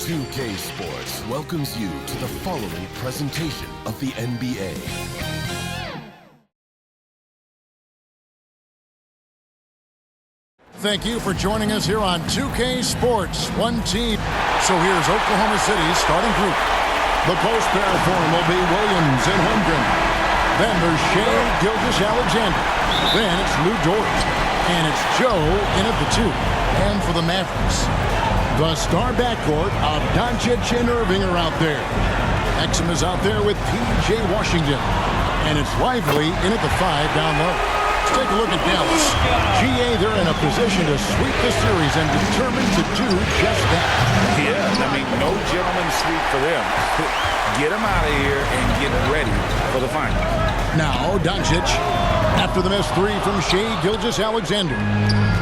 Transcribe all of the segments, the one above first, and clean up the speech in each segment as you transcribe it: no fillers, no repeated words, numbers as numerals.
2K Sports welcomes you to the following presentation of the NBA. Thank you for joining us here on 2K Sports. One team. So here's Oklahoma City's starting group. The post pair form will be Williams and Holmgren. Then there's Shai Gilgeous-Alexander. Then it's Lu Dort. And it's Joe in at the 2. And for the Mavericks, the star backcourt of Doncic and Irving are out there. Exum is out there with P.J. Washington. And it's Lively in at the 5 down low. Let's take a look at Dallas. GA, they're in a position to sweep the series and determined to do just that. Yeah, I mean, no gentleman sweep for them. Get them out of here and get ready for the final. Now, Doncic, after the missed 3 from Shai Gilgeous-Alexander.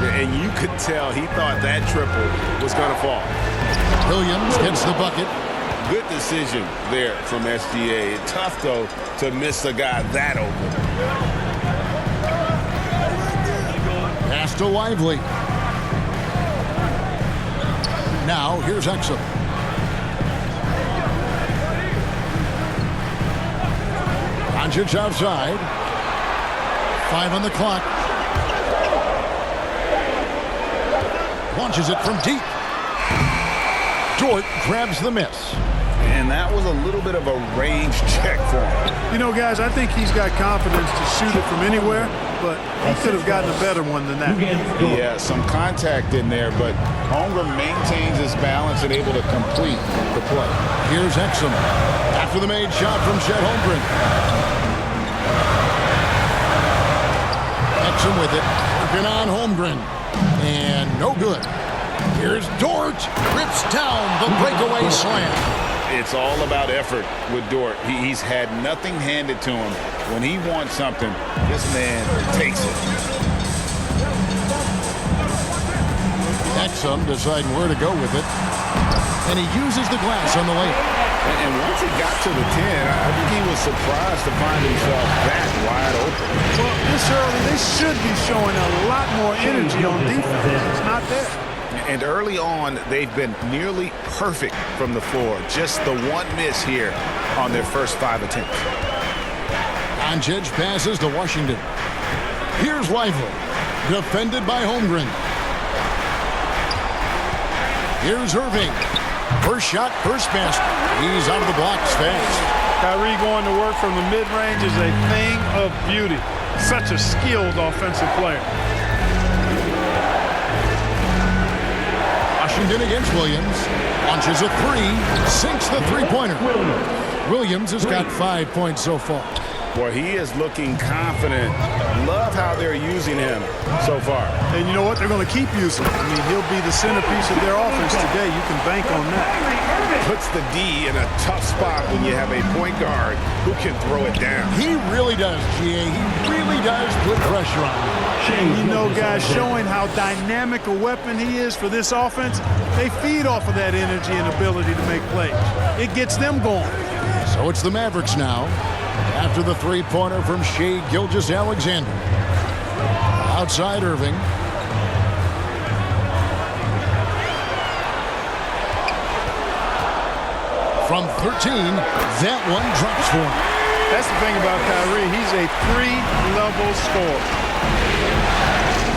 And you could tell he thought that triple was going to fall. Williams gets the bucket. Good decision there from SGA. Tough, though, to miss a guy that open. Pass to Lively. Now, here's Exum. Doncic outside. 5 on the clock. Launches it from deep. Dort grabs the miss. And that was a little bit of a range check for him. You know, guys, I think he's got confidence to shoot it from anywhere, but he could have gotten a better one than that. Yeah, some contact in there, but Holmgren maintains his balance and able to complete the play. Here's Exum. After the made shot from Chet Holmgren. Exum with it. Working on Holmgren. And no good. Here's Dort. Rips down the breakaway slam. It's all about effort with Dort. He's had nothing handed to him. When he wants something, this man takes it. Exum deciding where to go with it. And he uses the glass on the layup. And once he got to the 10, I think he was surprised to find himself that wide open. Well, this early, they should be showing a lot more energy on defense. It's not there. And early on, they've been nearly perfect from the floor. Just the one miss here on their first 5 attempts. Doncic passes to Washington. Here's Lively. Defended by Holmgren. Here's Irving. First shot, first basket. He's out of the blocks fast. Kyrie going to work from the mid-range is a thing of beauty. Such a skilled offensive player. Washington against Williams. Launches a 3. Sinks the three-pointer. Williams has got 5 points so far. Boy, he is looking confident. Love how they're using him so far. And you know what? They're going to keep using him. I mean, he'll be the centerpiece of their offense today. You can bank on that. Puts the D in a tough spot when you have a point guard who can throw it down. He really does, GA. He really does put pressure on him. You know, guys, showing how dynamic a weapon he is for this offense, they feed off of that energy and ability to make plays. It gets them going. So it's the Mavericks now. After the three-pointer from Shai Gilgeous-Alexander. Outside Irving. From 13, that one drops for him. That's the thing about Kyrie. He's a 3-level scorer.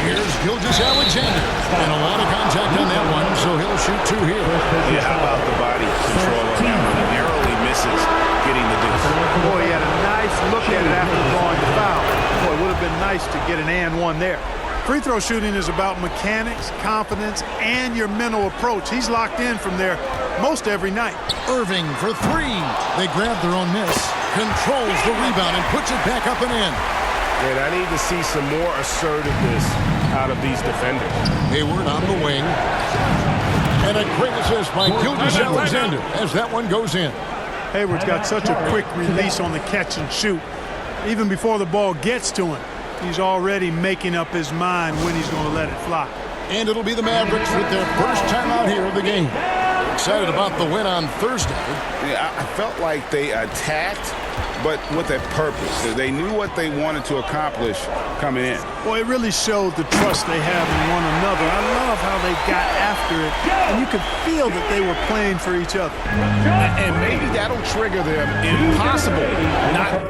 Here's Gilgeous-Alexander. And a lot of contact on that one, so he'll shoot 2 here. Yeah, how about the body control on that one? He narrowly misses getting the deuce. Boy, he had a nice look at it after drawing the foul. Boy, it would have been nice to get an and one there. Free throw shooting is about mechanics, confidence, and your mental approach. He's locked in from there most every night. Irving for 3. They grab their own miss. Controls the rebound and puts it back up and in. And I need to see some more assertiveness out of these defenders. Hayward on the wing. And a great assist by Gilgeous-Alexander as that one goes in. Hayward's got such a quick release on the catch and shoot. Even before the ball gets to him, he's already making up his mind when he's going to let it fly. And it'll be the Mavericks with their first time out here of the game. excited about the win on Thursday. Yeah, I felt like they attacked, but with a purpose. They knew what they wanted to accomplish coming in. Well, it really showed the trust they have in one another. I love how they got after it, and you could feel that they were playing for each other. And maybe that'll trigger them impossible. Not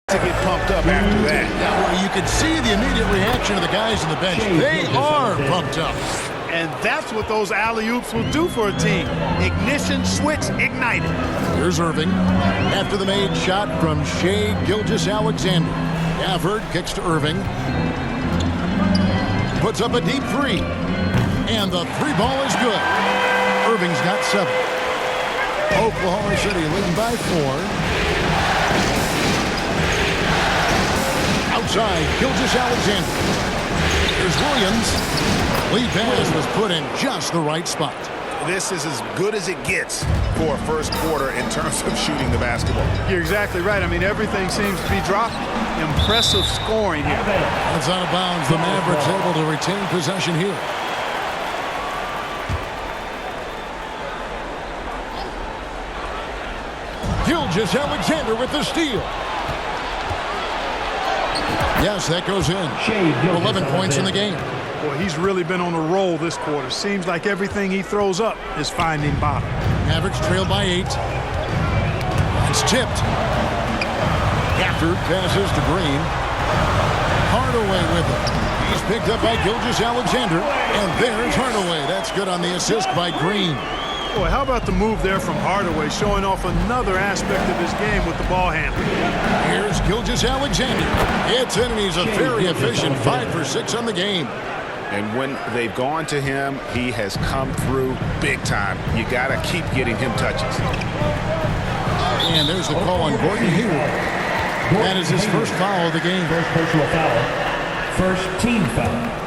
to get pumped up after that. Yeah, well, you could see the immediate reaction of the guys on the bench. They are pumped up. And that's what those alley-oops will do for a team. Ignition, switch, ignited. Here's Irving. After the made shot from Shai Gilgeous-Alexander. Gafford kicks to Irving. Puts up a deep three. And the three ball is good. Irving's got 7. Oklahoma City leading by 4. Outside, Gilgeous-Alexander. Here's Williams. Lead pass was put in just the right spot. This is as good as it gets for a first quarter in terms of shooting the basketball. You're exactly right. I mean, everything seems to be dropping. Impressive scoring here. That's out of bounds. The Mavericks able to retain possession here. Gilgeous-Alexander with the steal. Yes, that goes in. 11 points in the game. Boy, he's really been on a roll this quarter. Seems like everything he throws up is finding bottom. Mavericks trail by 8. It's tipped. Gafford passes to Green. Hardaway with it. He's picked up by Gilgeous-Alexander. And there's Hardaway. That's good on the assist by Green. Boy, how about the move there from Hardaway, showing off another aspect of his game with the ball handling. Here's Gilgeous-Alexander. It's in, and he's a very efficient 5 for 6 on the game. And when they've gone to him, he has come through big time. You got to keep getting him touches. And there's the call on Gordon Hayward. That is his first foul of the game. First personal foul. First team foul.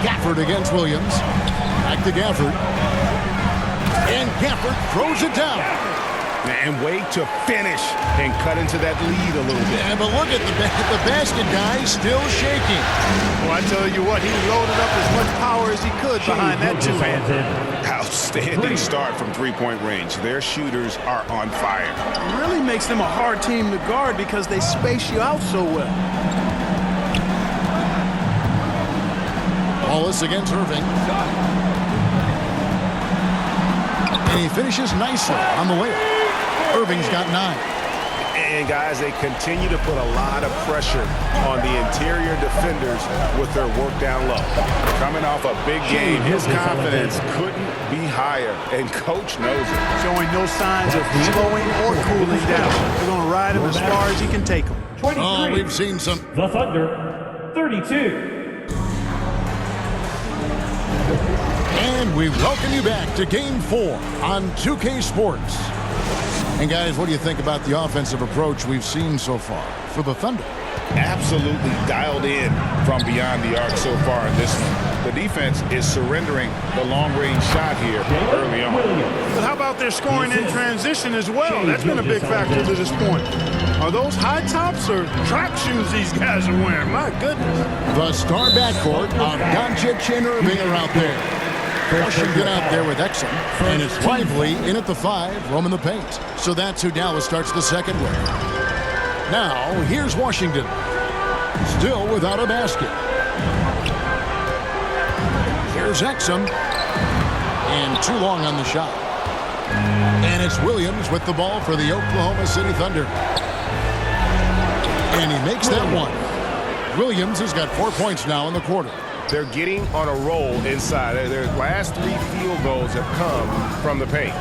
Gafford against Williams. Back to Gafford. And Gafford throws it down. And wait to finish and cut into that lead a little bit. Yeah, but look at the basket guy still shaking. Well, I tell you what, he loaded up as much power as he could behind that two-handed. Outstanding start from three-point range. Their shooters are on fire. It really makes them a hard team to guard because they space you out so well. Wallace against Irving. And he finishes nicely on the way. Irving's got 9. And, guys, they continue to put a lot of pressure on the interior defenders with their work down low. Coming off a big game, his confidence couldn't be higher, and Coach knows it. Showing no signs of slowing or cooling down. They're going to ride him as far as he can take him. 23. Oh, we've seen some. The Thunder, 32. And we welcome you back to Game 4 on 2K Sports. And guys, what do you think about the offensive approach we've seen so far for the Thunder? Absolutely dialed in from beyond the arc so far in this one. The defense is surrendering the long-range shot here early on. But how about their scoring in transition as well? That's been a big factor to this point. Are those high tops or track shoes these guys are wearing? My goodness. The star backcourt of Doncic and Irving are out there. Washington out there with Exum, and it's Lively in at the 5, roaming the paint. So that's who Dallas starts the second with. Now, here's Washington, still without a basket. Here's Exum, and too long on the shot. And it's Williams with the ball for the Oklahoma City Thunder. And he makes that one. Williams has got 4 points now in the quarter. They're getting on a roll inside. Their last 3 field goals have come from the paint.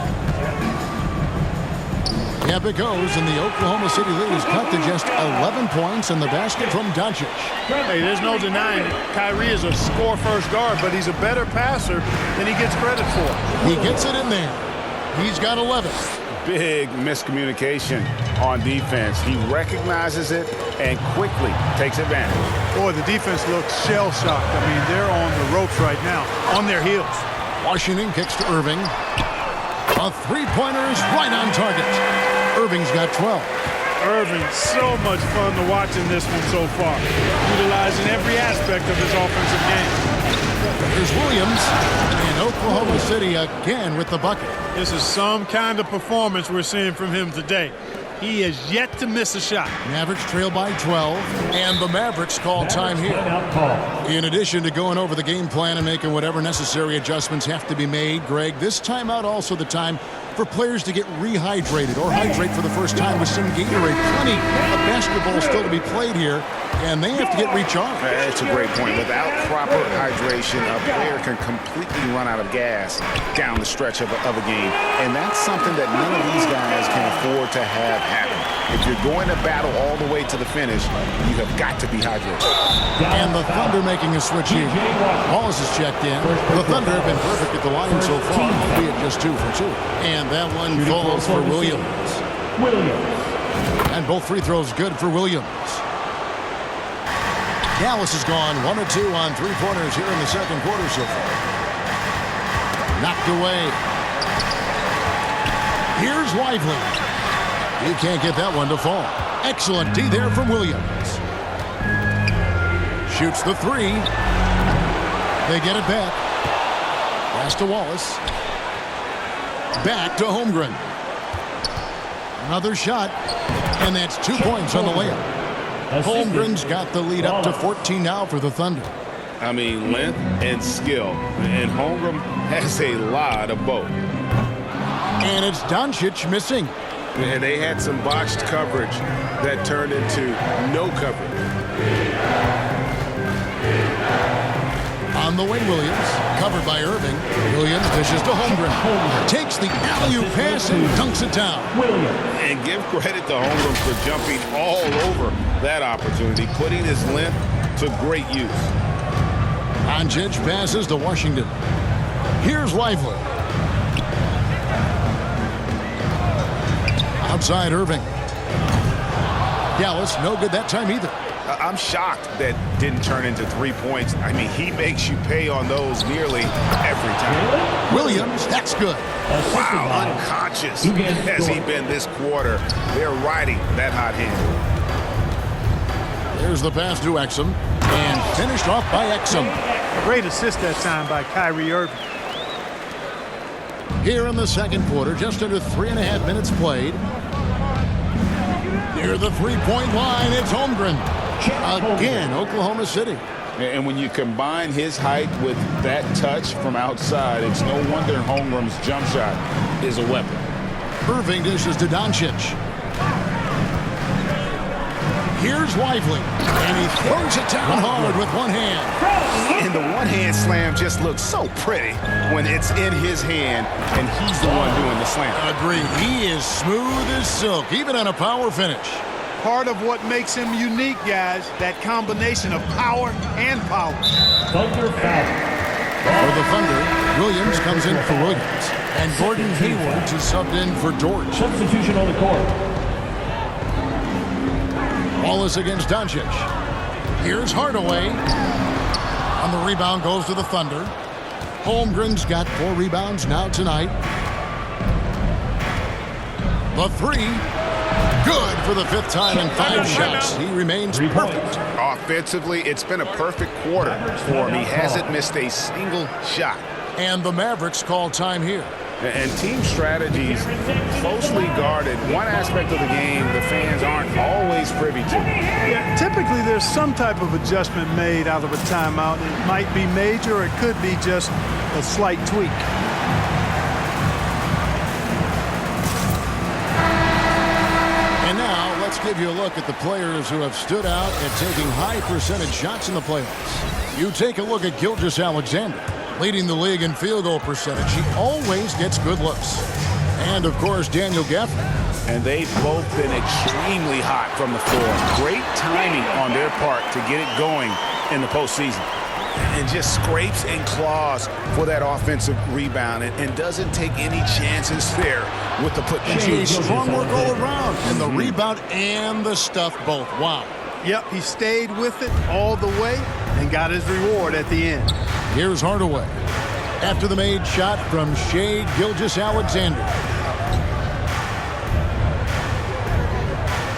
Yep, it goes, and the Oklahoma City lead is cut to just 11 points in the basket from Doncic. Hey, there's no denying it. Kyrie is a score-first guard, but he's a better passer than he gets credit for. He gets it in there. He's got 11. Big miscommunication on defense. He recognizes it and quickly takes advantage. Boy, the defense looks shell-shocked. I mean, they're on the ropes right now, on their heels. Washington kicks to Irving. A three-pointer is right on target. Irving's got 12. Irving, so much fun to watch in this one so far, utilizing every aspect of his offensive game. Here's Williams, and Oklahoma City again with the bucket. This is some kind of performance we're seeing from him today. He has yet to miss a shot. Mavericks trail by 12, and the Mavericks call time here. Timeout call. In addition to going over the game plan and making whatever necessary adjustments have to be made, Greg, this timeout also the time for players to get rehydrated or hydrate for the first time with some Gatorade. Plenty of basketball still to be played here, and they have to get recharged. That's a great point. Without proper hydration, a player can completely run out of gas down the stretch of a game. And that's something that none of these guys can afford to have happen. If you're going to battle all the way to the finish, you have got to be hydrated. And the Thunder making a switch here. Wallace has checked in. The Thunder have been perfect at the line so far, albeit just 2 for 2. And that one falls for Williams. And both free throws good for Williams. Dallas has gone 1 of 2 on three-pointers here in the second quarter so far. Knocked away. Here's Lively. You can't get that one to fall. Excellent D there from Williams. Shoots the three. They get it back. Pass to Wallace. Back to Holmgren. Another shot. And that's 2 points on the layup. Holmgren's got the lead up to 14 now for the Thunder. I mean, length and skill. And Holmgren has a lot of both. And it's Doncic missing. And they had some botched coverage that turned into no coverage. On the way, Williams. Covered by Irving. Williams dishes to Holmgren. Takes the alley-oop pass and dunks it down. And give credit to Holmgren for jumping all over that opportunity, putting his length to great use. Doncic passes to Washington. Here's Lively. Outside Irving. Dallas, no good that time either. I'm shocked that didn't turn into 3 points. I mean, he makes you pay on those nearly every time. Williams, that's good. Wow, unconscious has he been this quarter. They're riding that hot hand. There's the pass to Exum. And finished off by Exum. Great assist that time by Kyrie Irving. Here in the second quarter, just under 3.5 minutes played. Near the three-point line, it's Holmgren. Again, Oklahoma City. And when you combine his height with that touch from outside, it's no wonder Holmgren's jump shot is a weapon. Irving dishes to Doncic. Here's Lively, and he throws it down hard with one hand. And the one-hand slam just looks so pretty when it's in his hand, and he's the one doing the slam. Agreed. He is smooth as silk, even on a power finish. Part of what makes him unique, guys, that combination of power and power. Thunder foul. For the Thunder, Williams comes in for Williams, and Gordon Hayward to subbed in for George. Substitution on the court. Wallace against Doncic. Here's Hardaway. On the rebound goes to the Thunder. Holmgren's got 4 rebounds now tonight. The three. Good for the 5th time in 5 shots. He remains perfect. Offensively, it's been a perfect quarter for him. He hasn't missed a single shot. And the Mavericks call time here. And team strategies closely guarded. One aspect of the game the fans aren't always privy to. Yeah, typically there's some type of adjustment made out of a timeout. It might be major or it could be just a slight tweak. And now let's give you a look at the players who have stood out at taking high percentage shots in the playoffs. You take a look at Gilgeous-Alexander. Leading the league in field goal percentage. He always gets good looks. And, of course, Daniel Gafford. And they've both been extremely hot from the floor. Great timing on their part to get it going in the postseason. And just scrapes and claws for that offensive rebound and doesn't take any chances there with the putback. Strong work all around. And the rebound and the stuff both. Wow. Yep, he stayed with it all the way and got his reward at the end. Here's Hardaway. After the made shot from Shai Gilgeous-Alexander.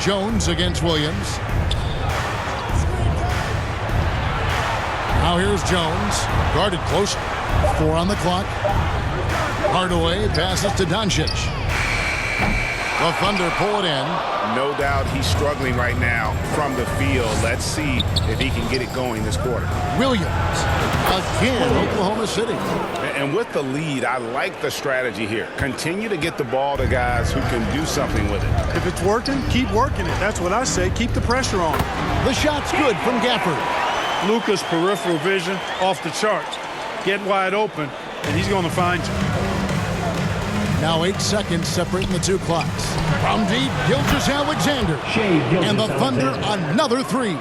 Jones against Williams. Now here's Jones. Guarded close. 4 on the clock. Hardaway passes to Doncic. The Thunder pull it in. No doubt he's struggling right now from the field. Let's see if he can get it going this quarter. Williams. Again, Oklahoma City. And with the lead, I like the strategy here. Continue to get the ball to guys who can do something with it. If it's working, keep working it. That's what I say. Keep the pressure on. The shot's good from Gafford. Luka's peripheral vision off the charts. Get wide open, and he's going to find you. Now 8 seconds separating the two clocks. From deep, Gilgeous-Alexander. And the Thunder another 3.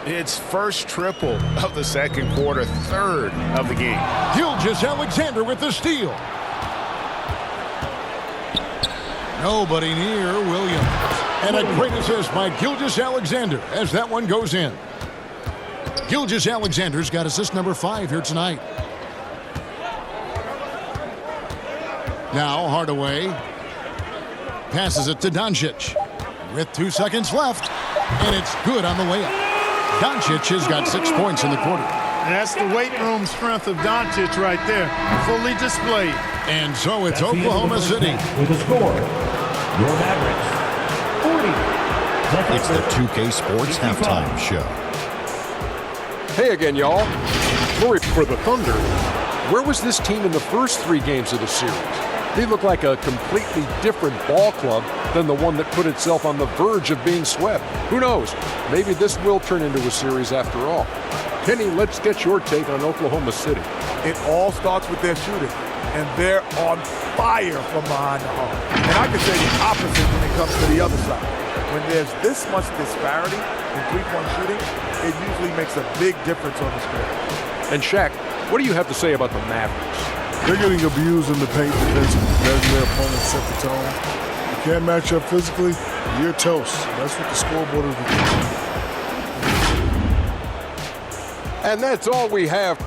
It's first triple of the second quarter, third of the game. Gilgeous-Alexander with the steal. Nobody near Williams. And a great assist by Gilgeous-Alexander as that one goes in. Gilgeous-Alexander's got assist number 5 here tonight. Now Hardaway passes it to Doncic with 2 seconds left, and it's good on the way up. Doncic has got 6 points in the quarter. And that's the weight room strength of Doncic right there, fully displayed. And so it's Oklahoma City. With a score, your Mavericks, 40. It's the 2K Sports Halftime Show. Hey again, y'all. Worried for the Thunder. Where was this team in the first 3 games of the series? They look like a completely different ball club than the one that put itself on the verge of being swept. Who knows? Maybe this will turn into a series after all. Kenny, let's get your take on Oklahoma City. It all starts with their shooting, and they're on fire from behind the arc. And I can say the opposite when it comes to the other side. When there's this much disparity in three-point shooting, it usually makes a big difference on the score. And Shaq, what do you have to say about the Mavericks? They're getting abused in the paint defensively, letting their opponents set the tone. You can't match up physically, you're toast. That's what the scoreboard is requiring. And that's all we have.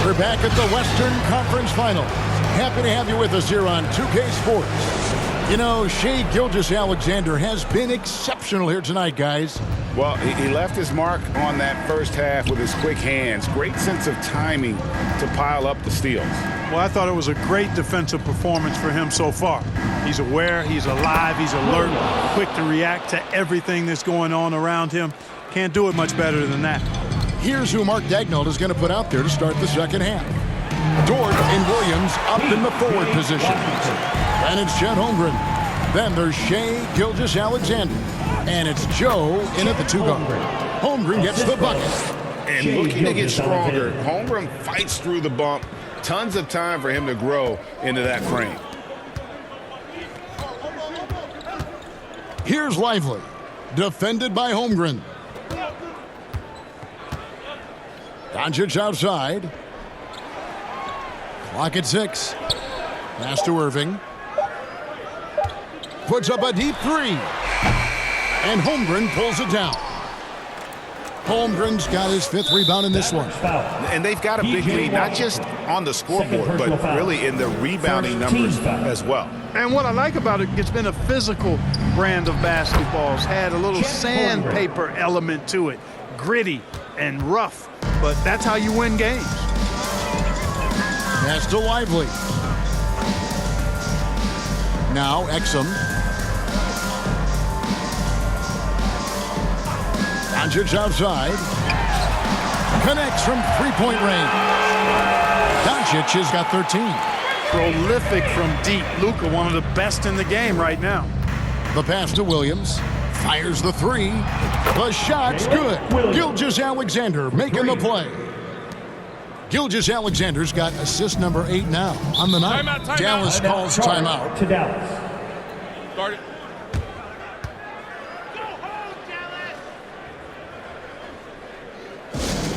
We're back at the Western Conference Finals. Happy to have you with us here on 2K Sports. You know, Shai Gilgeous-Alexander has been exceptional here tonight, guys. Well, he left his mark on that first half with his quick hands. Great sense of timing to pile up the steals. Well, I thought it was a great defensive performance for him so far. He's aware, he's alive, he's alert, quick to react to everything that's going on around him. Can't do it much better than that. Here's who Mark Daigneault is going to put out there to start the second half. Dort and Williams up in the forward position. And it's Chet Holmgren. Then there's Shai Gilgeous-Alexander. And it's Joe in at the 2 guard. Holmgren gets the bucket. And looking to get stronger, Holmgren fights through the bump. Tons of time for him to grow into that frame. Here's Lively. Defended by Holmgren. Doncic outside. Clock at 6. Pass to Irving. Puts up a deep 3. And Holmgren pulls it down. Holmgren's got his 5th rebound in this one. And they've got a big lead, not just on the scoreboard, but really in the rebounding numbers as well. And what I like about it, it's been a physical brand of basketball. It's had a little sandpaper element to it. Gritty and rough, but that's how you win games. Pass to Lively. Now Exum. Doncic outside. Connects from 3-point range. Doncic has got 13. Prolific from deep. Luka, one of the best in the game right now. The pass to Williams. Fires the 3. The shot's good. Gilgeous-Alexander making the play. Gilgeous-Alexander's got assist number 8 now on the night. Timeout. Dallas calls timeout. To Dallas. Start it.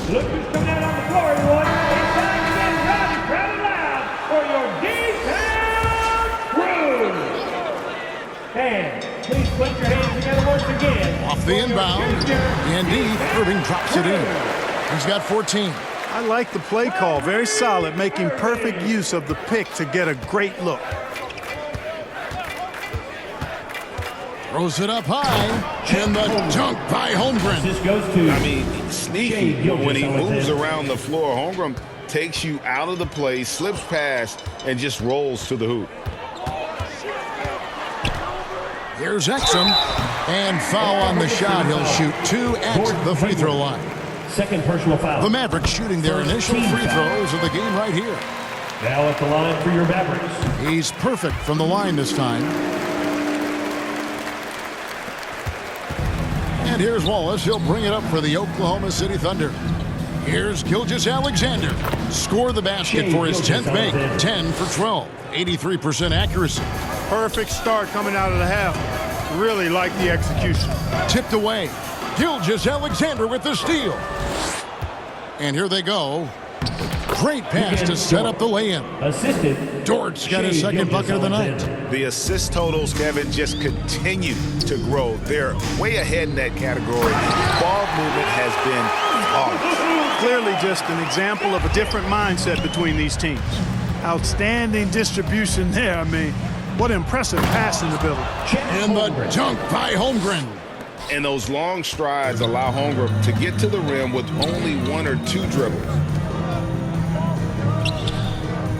Look who's coming out on the floor, everyone. the inbound. And deep, Irving drops it in. He's got 14. I like the play call. Very solid, making perfect use of the pick to get a great look. Throws it up high. And the dunk by Holmgren. This goes to I mean, sneaky. When he moves around the floor, Holmgren takes you out of the play, slips past, and just rolls to the hoop. Here's Exum. And foul on the shot. He'll shoot 2 at the free throw line. second personal foul. The Mavericks shooting their initial free throws of the game right here. Now at the line for your Mavericks. He's perfect from the line this time. And here's Wallace. He'll bring it up for the Oklahoma City Thunder. Here's Gilgeous-Alexander. Score the basket for his 10th make. 10 for 12. 83% accuracy. Perfect start coming out of the half. Really like the execution. Tipped away. Gilgeous-Alexander with the steal. And here they go. Great pass to set up the lay-in. Assisted. Dort's got his second bucket of the night. The assist totals, Kevin, just continue to grow. They're way ahead in that category. Ball movement has been flawless. Clearly just an example of a different mindset between these teams. Outstanding distribution there. I mean, what impressive passing ability. And the dunk by Holmgren. And those long strides allow Holmgren to get to the rim with only 1 or 2 dribbles.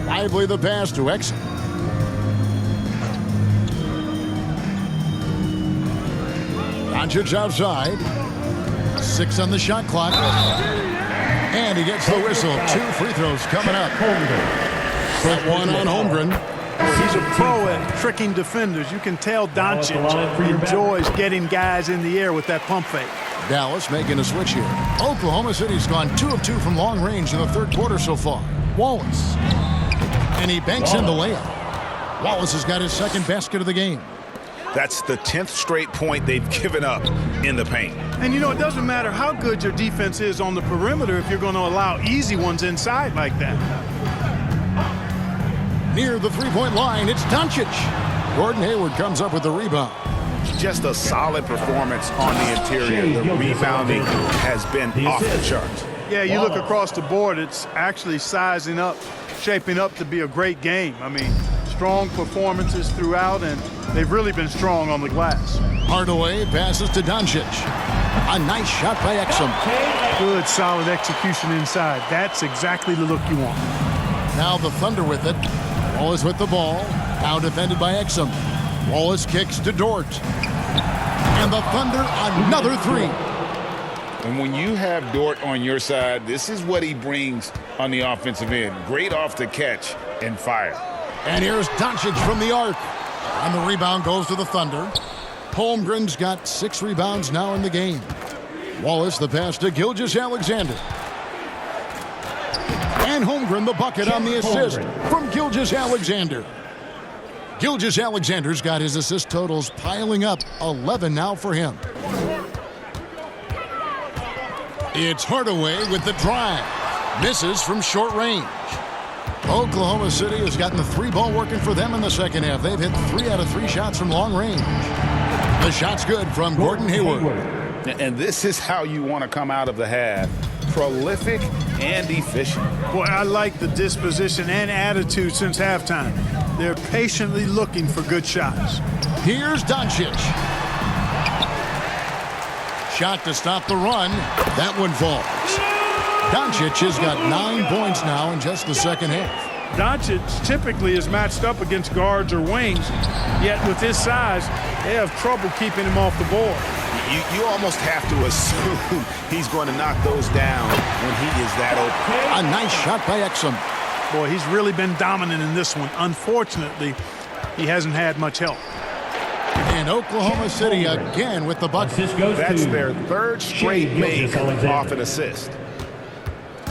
Lively the pass to Exum. Doncic outside. 6 on the shot clock. And he gets the whistle. 2 free throws coming up. Put 1 on Holmgren. He's a pro at tricking defenders. You can tell Doncic enjoys getting guys in the air with that pump fake. Dallas making a switch here. Oklahoma City's gone 2 of 2 from long range in the third quarter so far. Wallace. And he banks in the layup. Wallace has got his second basket of the game. That's the 10th straight point they've given up in the paint. And you know, it doesn't matter how good your defense is on the perimeter if you're going to allow easy ones inside like that. Near the three-point line, it's Doncic. Gordon Hayward comes up with the rebound. Just a solid performance on the interior. The rebounding has been off the charts. Yeah, you look across the board, it's actually sizing up, shaping up to be a great game. I mean, strong performances throughout, and they've really been strong on the glass. Hardaway passes to Doncic. A nice shot by Exum. Good, solid execution inside. That's exactly the look you want. Now the Thunder with it. Wallace with the ball. Now defended by Exum. Wallace kicks to Dort. And the Thunder, another 3. And when you have Dort on your side, this is what he brings on the offensive end. Great off the catch and fire. And here's Doncic from the arc. And the rebound goes to the Thunder. Holmgren's got 6 rebounds now in the game. Wallace the pass to Gilgeous-Alexander. And Holmgren the bucket on the assist from Gilgeous-Alexander. Gilgeous-Alexander's got his assist totals piling up. 11 now for him. It's Hardaway with the drive. Misses from short range. Oklahoma City has gotten the 3-ball working for them in the second half. They've hit 3 out of 3 shots from long range. The shot's good from Gordon Hayward. And this is how you want to come out of the half. Prolific and efficient. Boy, I like the disposition and attitude since halftime. They're patiently looking for good shots. Here's Doncic. Shot to stop the run. That one falls. Doncic has got 9 points now in just the second half. Doncic typically is matched up against guards or wings, yet with his size, they have trouble keeping him off the board. You almost have to assume he's going to knock those down when he is that open. A nice shot by Exum. Boy, he's really been dominant in this one. Unfortunately, he hasn't had much help. And Oklahoma City again with the bucket. That's their 3rd straight make off an assist.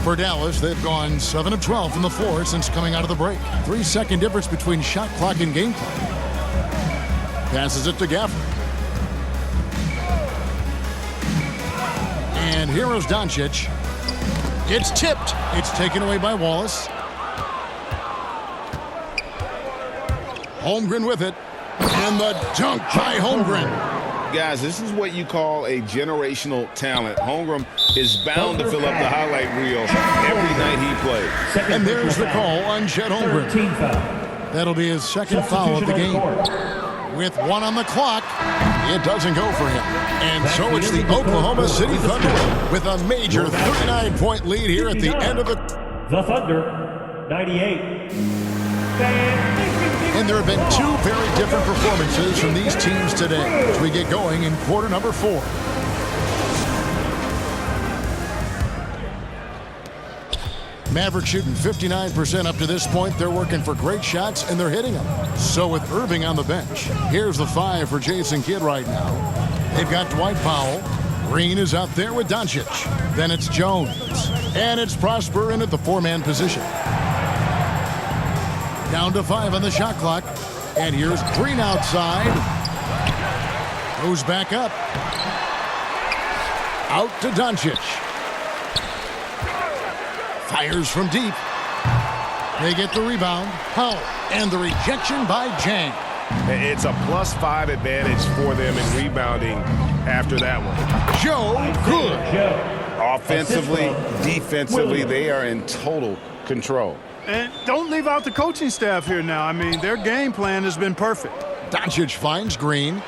For Dallas, they've gone 7 of 12 from the floor since coming out of the break. 3-second difference between shot clock and game clock. Passes it to Gafford. And here is Doncic. It's tipped. It's taken away by Wallace. Holmgren with it. And the dunk by Holmgren. Guys, this is what you call a generational talent. Holmgren is bound to fill up the highlight reel every night he plays. And there's the call on Chet Holmgren. That'll be his second foul of the game. With 1 on the clock, it doesn't go for him. And so it's the Oklahoma City Thunder with a major 39-point lead here at the end of it. The Thunder, 98. And there have been 2 very different performances from these teams today as we get going in quarter number 4. Maverick shooting 59% up to this point. They're working for great shots, and they're hitting them. So with Irving on the bench, here's the 5 for Jason Kidd right now. They've got Dwight Powell. Green is out there with Doncic. Then it's Jones. And it's Prosper in at the 4-man position. Down to 5 on the shot clock. And here's Green outside. Goes back up. Out to Doncic. Fires from deep. They get the rebound. Powell. And the rejection by Jang. It's a +5 advantage for them in rebounding after that one. Joe Good. Offensively, defensively, they are in total control. And don't leave out the coaching staff here now. I mean, their game plan has been perfect. Doncic finds Green.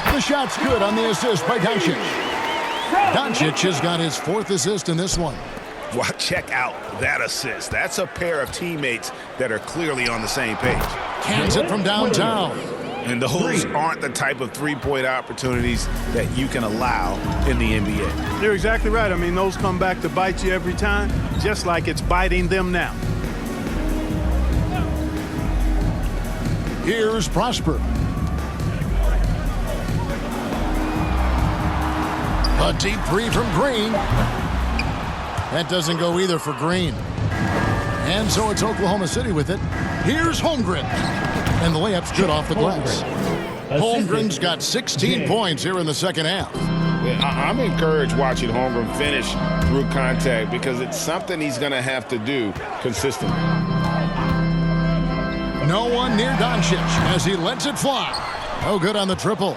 The shot's good on the assist by Doncic. Doncic has got his 4th assist in this one. Well, check out that assist. That's a pair of teammates that are clearly on the same page. Cans it from downtown. And those aren't the type of three-point opportunities that you can allow in the NBA. You're exactly right. I mean, those come back to bite you every time, just like it's biting them now. Here's Prosper. A deep 3 from Green. That doesn't go either for Green. And so it's Oklahoma City with it. Here's Holmgren. And the layup's good off the glass. Holmgren's got 16 points here in the second half. I'm encouraged watching Holmgren finish through contact because it's something he's going to have to do consistently. No one near Doncic as he lets it fly. Oh, good on the triple.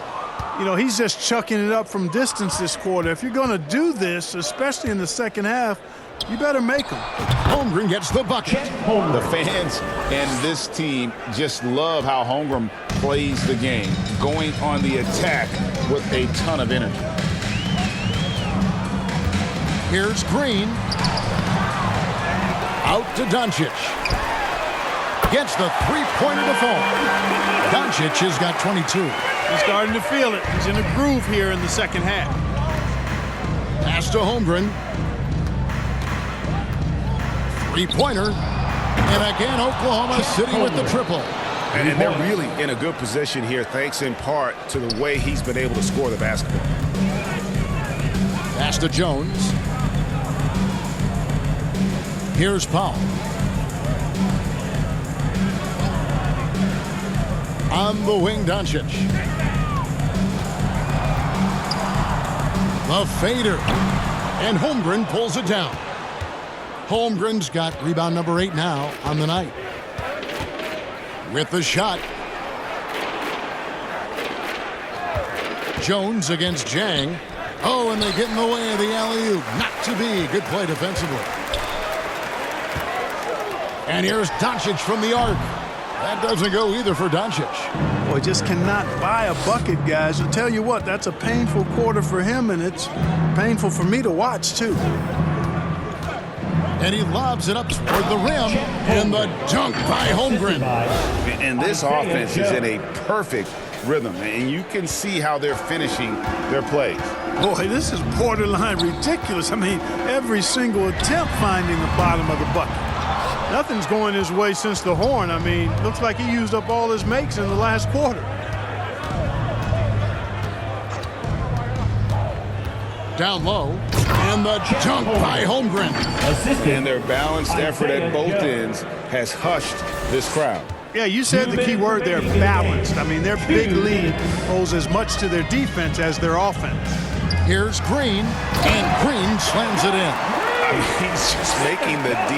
You know, he's just chucking it up from distance this quarter. If you're going to do this, especially in the second half, you better make them. Holmgren gets the bucket. The fans and this team just love how Holmgren plays the game, going on the attack with a ton of energy. Here's Green. Out to Doncic. Gets the 3-pointer to fall. Doncic has got 22. He's starting to feel it. He's in a groove here in the second half. Pass to Holmgren. 3-pointer. And again, Oklahoma City with the triple. And they're really in a good position here, thanks in part to the way he's been able to score the basketball. Pass to Jones. Here's Powell. On the wing, Doncic. The fader. And Holmgren pulls it down. Holmgren's got rebound number 8 now on the night. With the shot. Jones against Jang. Oh, and they get in the way of the alley-oop. Not to be. Good play defensively. And here's Doncic from the arc. That doesn't go either for Doncic. Boy, just cannot buy a bucket, guys. I'll tell you what, that's a painful quarter for him, and it's painful for me to watch, too. And he lobs it up toward the rim, and the dunk by Holmgren. And this offense is in a perfect rhythm, and you can see how they're finishing their plays. Boy, this is borderline ridiculous. I mean, every single attempt finding the bottom of the bucket. Nothing's going his way since the horn. I mean, looks like he used up all his makes in the last quarter. Down low, and the dunk by Holmgren. And their balanced effort at both ends has hushed this crowd. Yeah, you said the key word there, balanced. I mean, their big lead owes as much to their defense as their offense. Here's Green, and Green slams it in. I mean, he's just making the D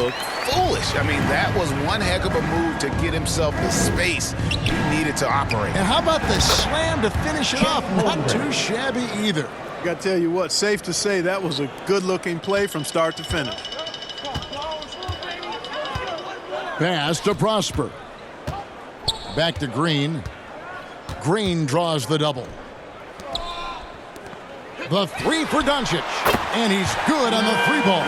look foolish. I mean, that was one heck of a move to get himself the space he needed to operate. And how about the slam to finish it off? Not too shabby either. I got to tell you what, safe to say that was a good-looking play from start to finish. Pass to Prosper. Back to Green. Green draws the double. The three for Doncic. And he's good on the three ball.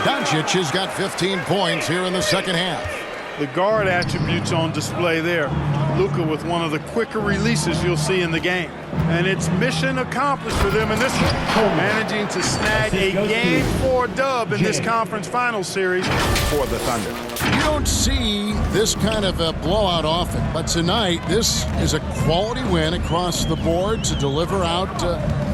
Doncic has got 15 points here in the second half. The guard attributes on display there. Luka with one of the quicker releases you'll see in the game. And it's mission accomplished for them in this one. Managing to snag a Game 4 dub in this conference final series For the Thunder. You don't see this kind of a blowout often, but tonight this is a quality win across the board to deliver out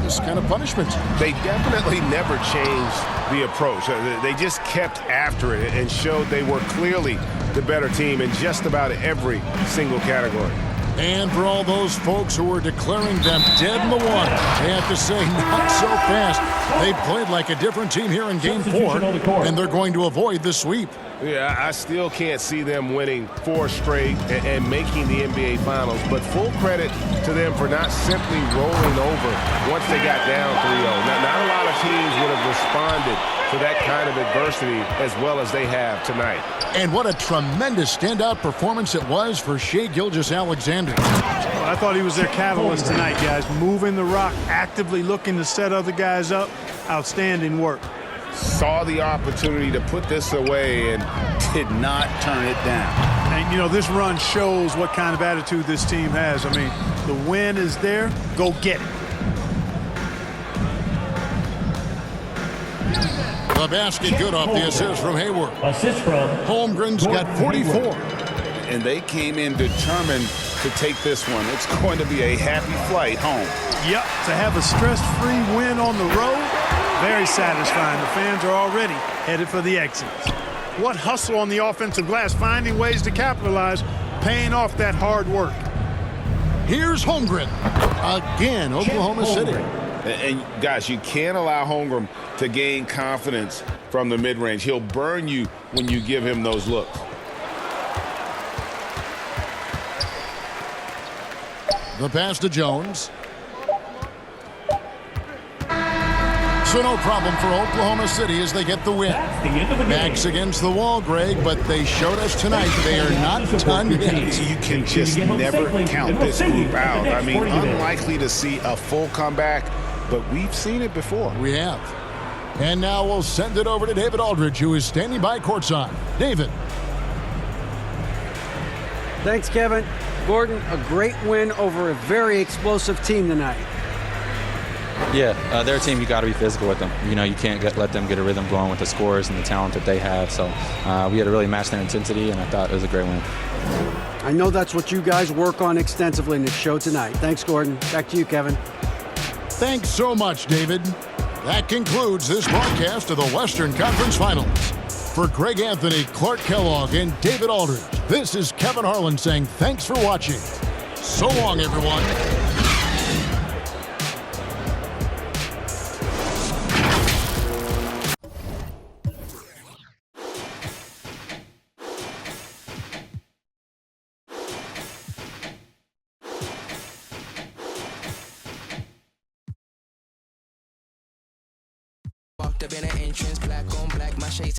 this kind of punishment. They definitely never changed the approach. They just kept after it and showed they were clearly the better team in just about every single category. And for all those folks who were declaring them dead in the water, they have to say not so fast. They played like a different team here in Game 4, and they're going to avoid the sweep. Yeah, I still can't see them winning 4 straight and making the NBA Finals, but full credit to them for not simply rolling over once they got down 3-0. Now, not a lot of teams would have responded to that kind of adversity as well as they have tonight. And what a tremendous standout performance it was for Shai Gilgeous-Alexander. Well, I thought he was their catalyst tonight, guys. Moving the rock, actively looking to set other guys up. Outstanding work. Saw the opportunity to put this away and did not turn it down. And, you know, this run shows what kind of attitude this team has. I mean, the win is there. Go get it. The basket good off the assist from Hayward. Assist from Holmgren's got 44. And they came in determined to take this one. It's going to be a happy flight home. Yep, to have a stress-free win on the road, very satisfying. The fans are already headed for the exits. What hustle on the offensive glass, finding ways to capitalize, paying off that hard work. Here's Holmgren. Again, Oklahoma City. And guys, you can't allow Holmgren to gain confidence from the mid-range. He'll burn you when you give him those looks. The pass to Jones. So no problem for Oklahoma City as they get the win. Backs against the wall, Greg, but they showed us tonight they are not done yet. You can just never count this group out. I mean, unlikely to see a full comeback, but we've seen it before. We have. And now we'll send it over to David Aldridge, who is standing by courtside. David. Thanks, Kevin. Gordon, a great win over a very explosive team tonight. Yeah, they're a team. You got to be physical with them. You know, you can't let them get a rhythm going with the scores and the talent that they have. So we had to really match their intensity, and I thought it was a great win. I know that's what you guys work on extensively in the show tonight. Thanks, Gordon. Back to you, Kevin. Thanks so much, David. That concludes this broadcast of the Western Conference Finals. For Greg Anthony, Clark Kellogg, and David Aldridge, this is Kevin Harlan saying thanks for watching. So long, everyone. Walked up in an entrance, black on black, my shades.